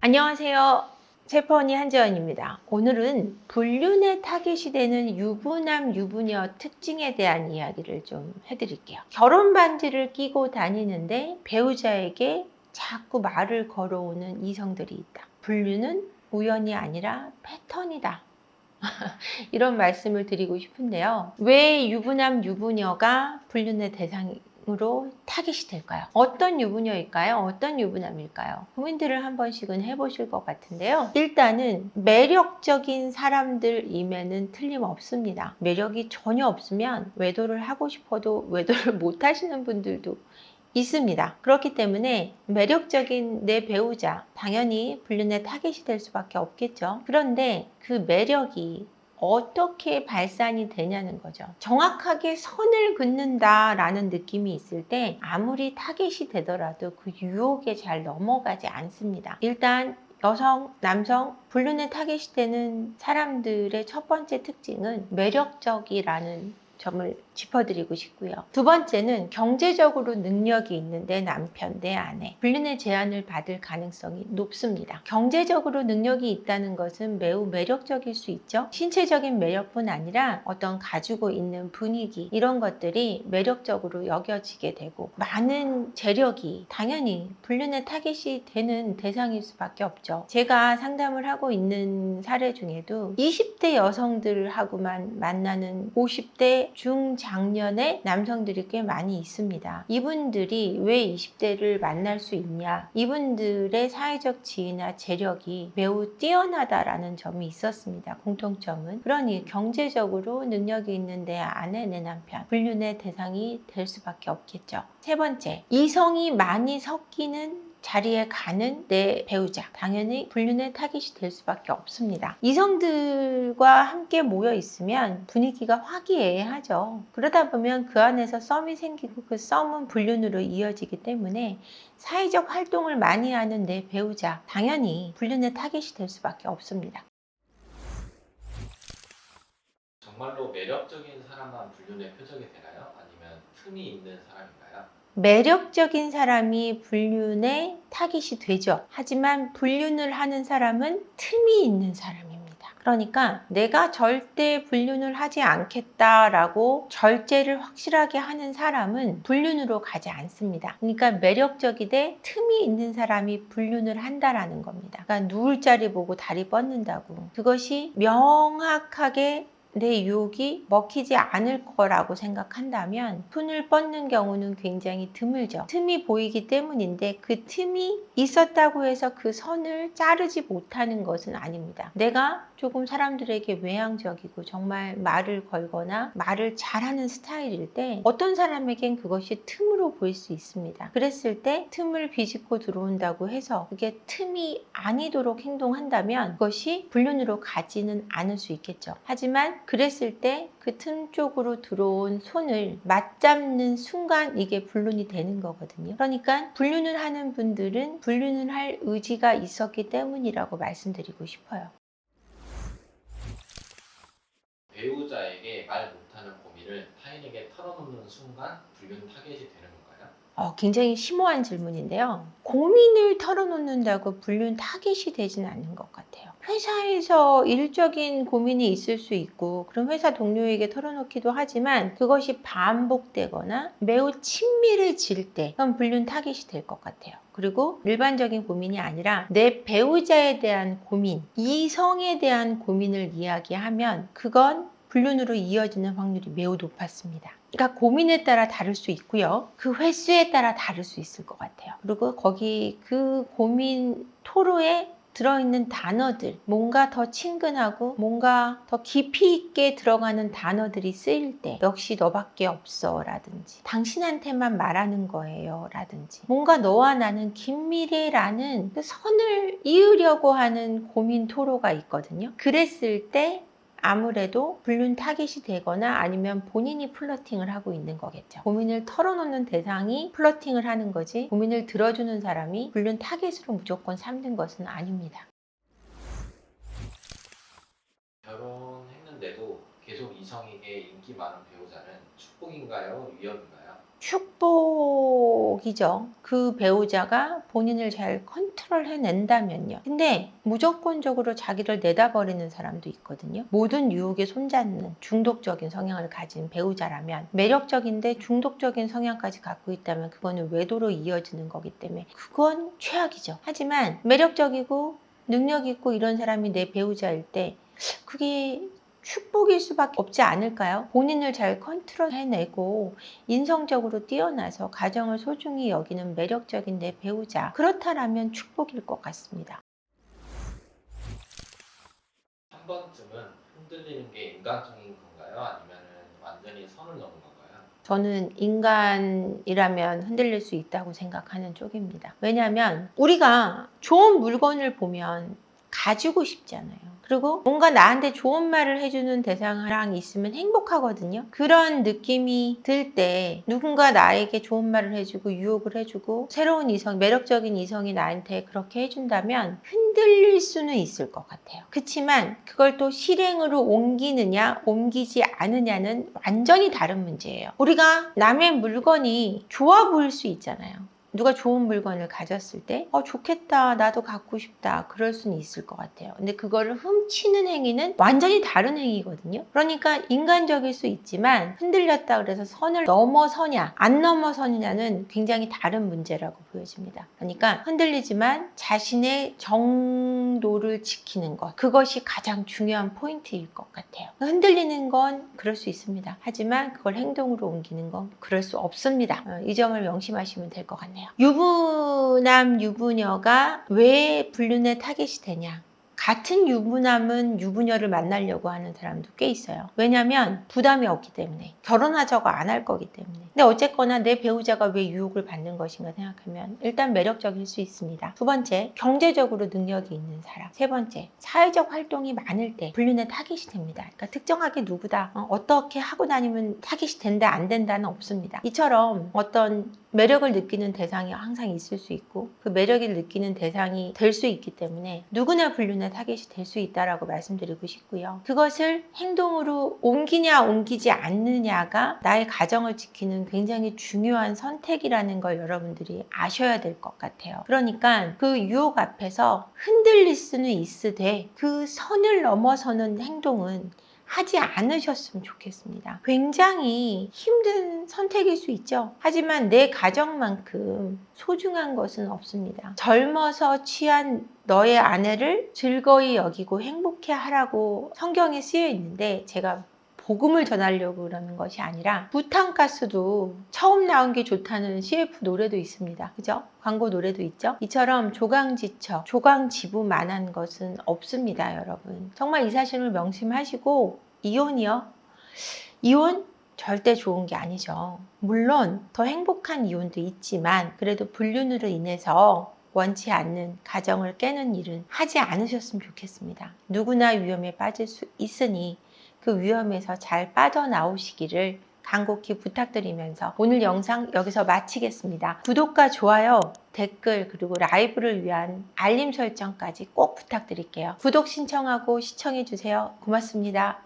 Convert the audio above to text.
안녕하세요. 셰퍼언니 한재원입니다. 오늘은 불륜의 타깃이 되는 유부남, 유부녀 특징에 대한 이야기를 좀 해드릴게요. 결혼 반지를 끼고 다니는데 배우자에게 자꾸 말을 걸어오는 이성들이 있다. 불륜은 우연이 아니라 패턴이다. 이런 말씀을 드리고 싶은데요. 왜 유부남, 유부녀가 불륜의 대상으로 타깃이 될까요? 어떤 유부녀일까요? 어떤 유부남일까요? 고민들을 한 번씩은 해보실 것 같은데요. 일단은 매력적인 사람들임에는 틀림없습니다. 매력이 전혀 없으면 외도를 하고 싶어도 외도를 못 하시는 분들도 있습니다. 그렇기 때문에 매력적인 내 배우자, 당연히 불륜의 타깃이 될 수밖에 없겠죠. 그런데 그 매력이 어떻게 발산이 되냐는 거죠. 정확하게 선을 긋는다라는 느낌이 있을 때 아무리 타깃이 되더라도 그 유혹에 잘 넘어가지 않습니다. 일단 여성, 남성, 불륜의 타깃이 되는 사람들의 첫 번째 특징은 매력적이라는 점을 짚어드리고 싶고요. 두 번째는 경제적으로 능력이 있는 내 남편, 내 아내, 불륜의 제안을 받을 가능성이 높습니다. 경제적으로 능력이 있다는 것은 매우 매력적일 수 있죠. 신체적인 매력뿐 아니라 어떤 가지고 있는 분위기, 이런 것들이 매력적으로 여겨지게 되고 많은 재력이 당연히 불륜의 타깃이 되는 대상일 수밖에 없죠. 제가 상담을 하고 있는 사례 중에도 20대 여성들하고만 만나는 50대 중장년의 남성들이 꽤 많이 있습니다. 이분들이 왜 20대를 만날 수 있냐? 이분들의 사회적 지위나 재력이 매우 뛰어나다라는 점이 있었습니다. 공통점은. 그러니 경제적으로 능력이 있는 내 아내, 내 남편, 불륜의 대상이 될 수밖에 없겠죠. 세 번째, 이성이 많이 섞이는 자리에 가는 내 배우자, 당연히 불륜의 타깃이 될 수밖에 없습니다. 이성들과 함께 모여 있으면 분위기가 화기애애하죠. 그러다 보면 그 안에서 썸이 생기고 그 썸은 불륜으로 이어지기 때문에 사회적 활동을 많이 하는 내 배우자, 당연히 불륜의 타깃이 될 수밖에 없습니다. 정말로 매력적인 사람만 불륜의 표적이 되나요? 아니면 틈이 있는 사람인가요? 매력적인 사람이 불륜의 타깃이 되죠. 하지만 불륜을 하는 사람은 틈이 있는 사람입니다. 그러니까 내가 절대 불륜을 하지 않겠다라고 절제를 확실하게 하는 사람은 불륜으로 가지 않습니다. 그러니까 매력적이되 틈이 있는 사람이 불륜을 한다라는 겁니다. 그러니까 누울 자리 보고 다리 뻗는다고. 그것이 명확하게 내 유혹이 먹히지 않을 거라고 생각한다면 손을 뻗는 경우는 굉장히 드물죠. 틈이 보이기 때문인데 그 틈이 있었다고 해서 그 선을 자르지 못하는 것은 아닙니다. 내가 조금 사람들에게 외향적이고 정말 말을 걸거나 말을 잘하는 스타일일 때 어떤 사람에겐 그것이 틈으로 보일 수 있습니다. 그랬을 때 틈을 비집고 들어온다고 해서 그게 틈이 아니도록 행동한다면 그것이 불륜으로 가지는 않을 수 있겠죠. 하지만 그랬을 때 그 틈 쪽으로 들어온 손을 맞잡는 순간 이게 불륜이 되는 거거든요. 그러니까 불륜을 하는 분들은 불륜을 할 의지가 있었기 때문이라고 말씀드리고 싶어요. 배우자에게 말 못하는 고민을 타인에게 털어놓는 순간 불륜 타겟이 되는 건가요? 굉장히 심오한 질문인데요. 고민을 털어놓는다고 불륜 타깃이 되진 않는 것 같아요. 회사에서 일적인 고민이 있을 수 있고 그럼 회사 동료에게 털어놓기도 하지만 그것이 반복되거나 매우 친밀해질 때 그럼 불륜 타깃이 될 것 같아요. 그리고 일반적인 고민이 아니라 내 배우자에 대한 고민, 이성에 대한 고민을 이야기하면 그건 불륜으로 이어지는 확률이 매우 높았습니다. 그러니까 고민에 따라 다를 수 있고요. 그 횟수에 따라 다를 수 있을 것 같아요. 그리고 거기 그 고민 토로에 들어있는 단어들, 뭔가 더 친근하고 뭔가 더 깊이 있게 들어가는 단어들이 쓰일 때 역시 너밖에 없어 라든지 당신한테만 말하는 거예요 라든지 뭔가 너와 나는 긴밀해라는 그 선을 이으려고 하는 고민 토로가 있거든요. 그랬을 때 아무래도 불륜 타깃이 되거나 아니면 본인이 플러팅을 하고 있는 거겠죠. 고민을 털어놓는 대상이 플러팅을 하는 거지 고민을 들어주는 사람이 불륜 타깃으로 무조건 삼는 것은 아닙니다. 결혼했는데도 계속 이성에게 인기 많은 배우자는 축복인가요? 위협인가요? 축복이라고 축복이죠. 그 배우자가 본인을 잘 컨트롤 해낸다면요. 근데 무조건적으로 자기를 내다버리는 사람도 있거든요. 모든 유혹에 손잡는 중독적인 성향을 가진 배우자라면, 매력적인데 중독적인 성향까지 갖고 있다면 그거는 외도로 이어지는 거기 때문에 그건 최악이죠. 하지만 매력적이고 능력 있고 이런 사람이 내 배우자일 때 그게 축복일 수밖에 없지 않을까요? 본인을 잘 컨트롤해내고 인성적으로 뛰어나서 가정을 소중히 여기는 매력적인 내 배우자, 그렇다라면 축복일 것 같습니다. 한 번쯤은 흔들리는 게 인간적인 건가요? 아니면 완전히 선을 넘은 건가요? 저는 인간이라면 흔들릴 수 있다고 생각하는 쪽입니다. 왜냐하면 우리가 좋은 물건을 보면 가지고 싶잖아요. 그리고 뭔가 나한테 좋은 말을 해주는 대상이랑 있으면 행복하거든요. 그런 느낌이 들 때 누군가 나에게 좋은 말을 해주고 유혹을 해주고 새로운 이성, 매력적인 이성이 나한테 그렇게 해준다면 흔들릴 수는 있을 것 같아요. 그렇지만 그걸 또 실행으로 옮기느냐 옮기지 않느냐는 완전히 다른 문제예요. 우리가 남의 물건이 좋아 보일 수 있잖아요. 누가 좋은 물건을 가졌을 때 좋겠다, 나도 갖고 싶다, 그럴 수는 있을 것 같아요. 근데 그거를 훔치는 행위는 완전히 다른 행위거든요. 그러니까 인간적일 수 있지만 흔들렸다 그래서 선을 넘어서냐 안 넘어서느냐는 굉장히 다른 문제라고 보여집니다. 그러니까 흔들리지만 자신의 정도를 지키는 것, 그것이 가장 중요한 포인트일 것 같아요. 흔들리는 건 그럴 수 있습니다. 하지만 그걸 행동으로 옮기는 건 그럴 수 없습니다. 이 점을 명심하시면 될 것 같네요. 유부남, 유부녀가 왜 불륜의 타겟이 되냐? 같은 유부남은 유부녀를 만나려고 하는 사람도 꽤 있어요. 왜냐하면 부담이 없기 때문에, 결혼하자고 안 할 거기 때문에. 근데 어쨌거나 내 배우자가 왜 유혹을 받는 것인가 생각하면 일단 매력적일 수 있습니다. 두 번째, 경제적으로 능력이 있는 사람. 세 번째, 사회적 활동이 많을 때 불륜의 타겟이 됩니다. 그러니까 특정하게 누구다, 어떻게 하고 다니면 타겟이 된다 안 된다는 없습니다. 이처럼 어떤 매력을 느끼는 대상이 항상 있을 수 있고 그 매력을 느끼는 대상이 될 수 있기 때문에 누구나 불륜의 타겟이 될 수 있다라고 말씀드리고 싶고요. 그것을 행동으로 옮기냐 옮기지 않느냐가 나의 가정을 지키는 굉장히 중요한 선택이라는 걸 여러분들이 아셔야 될 것 같아요. 그러니까 그 유혹 앞에서 흔들릴 수는 있으되 그 선을 넘어서는 행동은 하지 않으셨으면 좋겠습니다. 굉장히 힘든 선택일 수 있죠. 하지만 내 가정만큼 소중한 것은 없습니다. 젊어서 취한 너의 아내를 즐거이 여기고 행복해 하라고 성경에 쓰여 있는데, 제가 복음을 전하려고 그러는 것이 아니라 부탄가스도 처음 나온 게 좋다는 CF 노래도 있습니다. 그죠? 광고 노래도 있죠? 이처럼 조강지처, 조강지부만한 것은 없습니다, 여러분. 정말 이 사실을 명심하시고, 이혼이요? 이혼 절대 좋은 게 아니죠. 물론 더 행복한 이혼도 있지만 그래도 불륜으로 인해서 원치 않는 가정을 깨는 일은 하지 않으셨으면 좋겠습니다. 누구나 위험에 빠질 수 있으니 그 위험에서 잘 빠져나오시기를 간곡히 부탁드리면서 오늘 영상 여기서 마치겠습니다. 구독과 좋아요, 댓글, 그리고 라이브를 위한 알림 설정까지 꼭 부탁드릴게요. 구독 신청하고 시청해주세요. 고맙습니다.